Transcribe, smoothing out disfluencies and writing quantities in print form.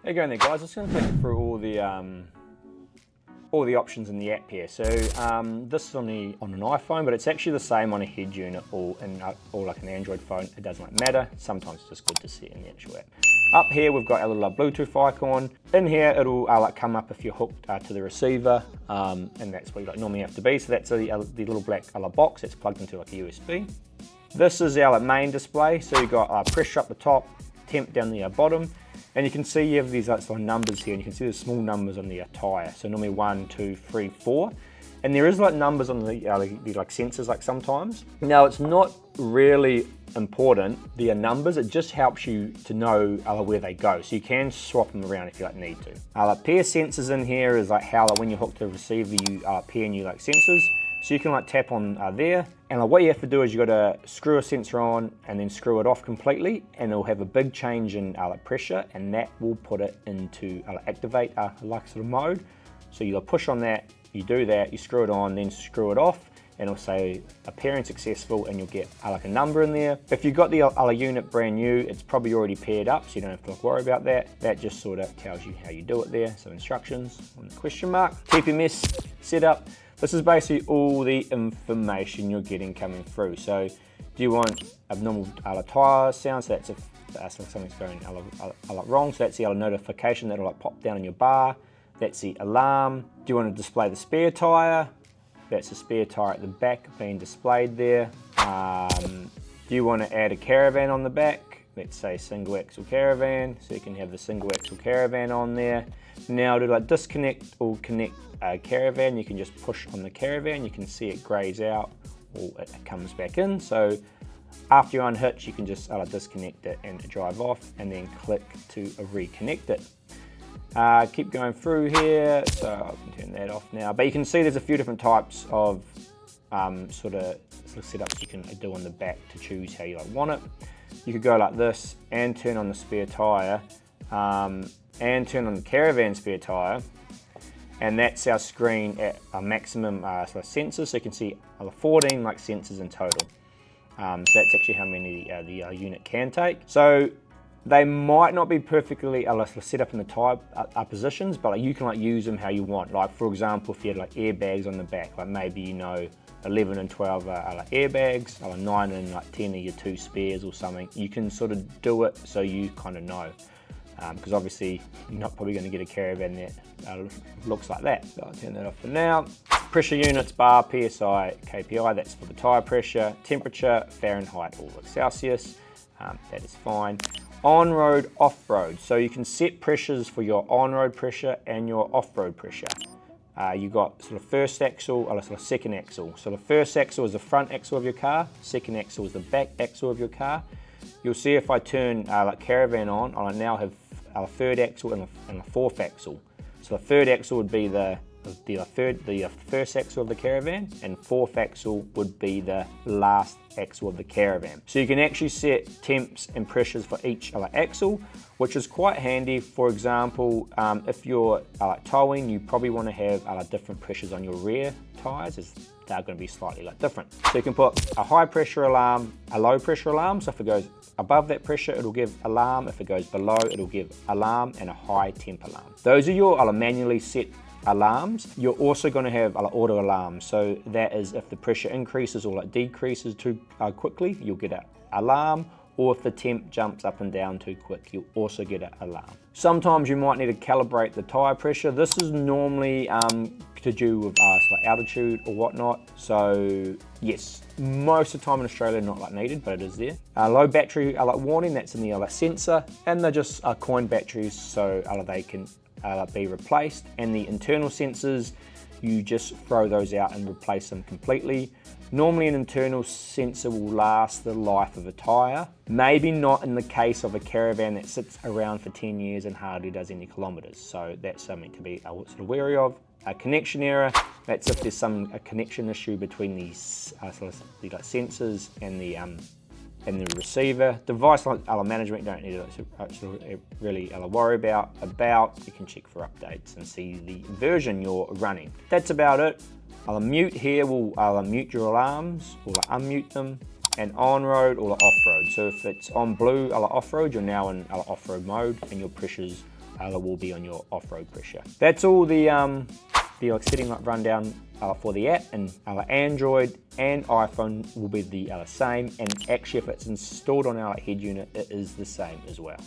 There you go there, guys. I'm just going to click through all the options in the app here. So this is on an iPhone, but it's actually the same on a head unit or like an Android phone. It doesn't matter. Sometimes it's just good to see it in the actual app. Up here we've got our little Bluetooth icon. In here it'll come up if you're hooked to the receiver, and that's where you normally have to be. So that's the little black box that's plugged into like a USB. This is our main display. So you've got pressure up the top, temp down the bottom. And you can see you have these sort of numbers here, and you can see the small numbers on the tyre. So normally 1, 2, 3, 4. And there is like numbers on the like sensors like sometimes. Now it's not really important, the numbers, it just helps you to know where they go. So you can swap them around if you need to. Pair sensors in here is like how when you hook to the receiver, you pair new sensors. So you can tap on there, and what you have to do is you got to screw a sensor on and then screw it off completely, and it'll have a big change in pressure, and that will put it into activate sort of mode. So you'll push on that, you do that, you screw it on, then screw it off, and it'll say pairing successful, and you'll get a number in there. If you've got the unit brand new, it's probably already paired up, so you don't have to worry about that. That just sort of tells you how you do it there. So instructions on the question mark. TPMS setup. This is basically all the information you're getting coming through. So do you want abnormal tyre sound? So that's if something's going wrong. So that's the notification that'll pop down on your bar. That's the alarm. Do you want to display the spare tyre? That's the spare tyre at the back being displayed there. Do you want to add a caravan on the back? Let's say single axle caravan, so you can have the single axle caravan on there. Now to disconnect or connect a caravan, you can just push on the caravan, you can see it grays out or it comes back in. So after you unhitch, you can just disconnect it and drive off, and then click to reconnect it. Keep going through here, so I can turn that off now. But you can see there's a few different types of sort of setups you can do on the back to choose how you want it. You could go like this and turn on the spare tyre, and turn on the caravan spare tyre, and that's our screen at a maximum sort of sensors. So you can see 14 sensors in total. So that's actually how many the unit can take. So they might not be perfectly set up in the tyre positions, but you can use them how you want. Like for example, if you had airbags on the back, maybe 11 and 12 are airbags, 9 and 10 are your 2 spares or something. You can sort of do it so you kind of know. Because obviously you're not probably going to get a caravan that looks like that. So I'll turn that off for now. Pressure units, bar, PSI, KPI, that's for the tyre pressure. Temperature, Fahrenheit or Celsius, that is fine. On-road, off-road. So you can set pressures for your on-road pressure and your off-road pressure. You've got sort of first axle or sort of second axle. So the first axle is the front axle of your car, second axle is the back axle of your car. You'll see if I turn caravan on, I now have a third axle and a fourth axle. So the third axle would be the first axle of the caravan, and fourth axle would be the last axle of the caravan. So you can actually set temps and pressures for each axle, which is quite handy. For example, if you're towing, you probably want to have different pressures on your rear tyres, as they're going to be slightly different. So you can put a high pressure alarm, a low pressure alarm. So if it goes above that pressure, it'll give alarm. If it goes below, it'll give alarm, and a high temp alarm. Those are your manually set alarms. You're also going to have auto alarms. So that is if the pressure increases or decreases too quickly, you'll get an alarm. Or if the temp jumps up and down too quick, you'll also get an alarm. Sometimes you might need to calibrate the tyre pressure. This is normally to do with altitude or whatnot. So yes, most of the time in Australia not needed, but it is there. Low battery warning, that's in the sensor, and they're just coin batteries, so they can be replaced. And the internal sensors, you just throw those out and replace them completely. Normally an internal sensor will last the life of a tyre. Maybe not in the case of a caravan that sits around for 10 years and hardly does any kilometres. So that's something to be sort of wary of. A connection error, that's if there's a connection issue between these sensors and the receiver. Device management, you don't need to really worry about. You can check for updates and see the version you're running. That's about it. Mute here will mute your alarms or unmute them, and on-road or off-road. So if it's on blue off-road, you're now in off-road mode and your pressures will be on your off-road pressure. That's all the setting up rundown for the app, and our Android and iPhone will be the same, and actually if it's installed on our head unit, it is the same as well.